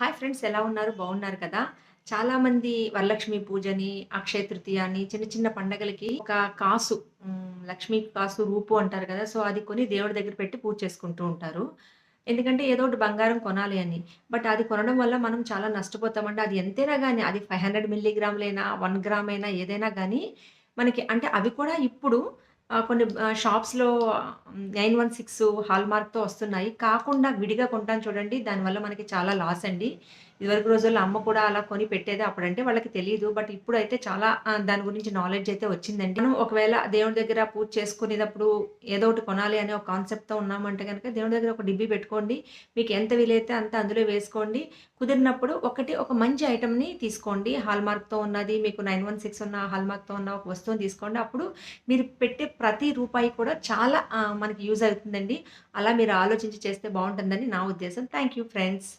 Hi friends, ఎలా ఉన్నారు? బాగున్నారు కదా! చాలామంది వరలక్ష్మి పూజని, అక్షయ తృతీయ అని చిన్న చిన్న పండగలకి ఒక కాసు లక్ష్మీ కాసు రూపు అంటారు కదా! సో, అది కొని దేవుడి దగ్గర పెట్టి పూజ చేసుకుంటూ ఉంటారు. ఎందుకంటే ఏదో ఒకటి బంగారం కొనాలి అని. బట్ అది కొనడం వల్ల మనం చాలా నష్టపోతామండి. అది ఎంతైనా గాని అది 500 మిల్లీగ్రాములైనా, 1 గ్రామ్ అయినా ఏదైనా గాని మనకి అంటే అవి కూడా ఇప్పుడు కొన్ని షాప్స్‌లో 916 హాల్‌మార్క్‌తో వస్తున్నాయి. కాకుండా విడిగా కొంటాం చూడండి. దానివల్ల మనకి చాలా లాస్ అండి. ఇదివరకు రోజుల్లో అమ్మ కూడా అలా కొని పెట్టేది. అప్పుడంటే వాళ్ళకి తెలీదు. బట్ ఇప్పుడైతే చాలా దాని గురించి నాలెడ్జ్ అయితే వచ్చిందండి. మనం ఒకవేళ దేవుడి దగ్గర పూజ చేసుకునేటప్పుడు ఏదో ఒకటి కొనాలి అనే ఒక కాన్సెప్ట్‌తో ఉన్నామంటే గనక దేవుడి దగ్గర ఒక డిబ్బీ పెట్టుకోండి. మీకు ఎంత వీలైతే అంత అందులో వేసుకోండి. కుదిరినప్పుడు ఒక మంచి ఐటెమ్‌ని తీసుకోండి. హాల్‌మార్క్‌తో ఉన్నది మీకు 916 ఉన్న హాల్‌మార్క్‌తో ఉన్న ఒక వస్తువుని తీసుకోండి. అప్పుడు మీరు పెట్టే ప్రతి రూపాయి కూడా చాలా మనకి యూజ్ అవుతుందండి. అలా మీరు ఆలోచించి చేస్తే బావుంటుందని నా ఉద్దేశం. Thank you friends.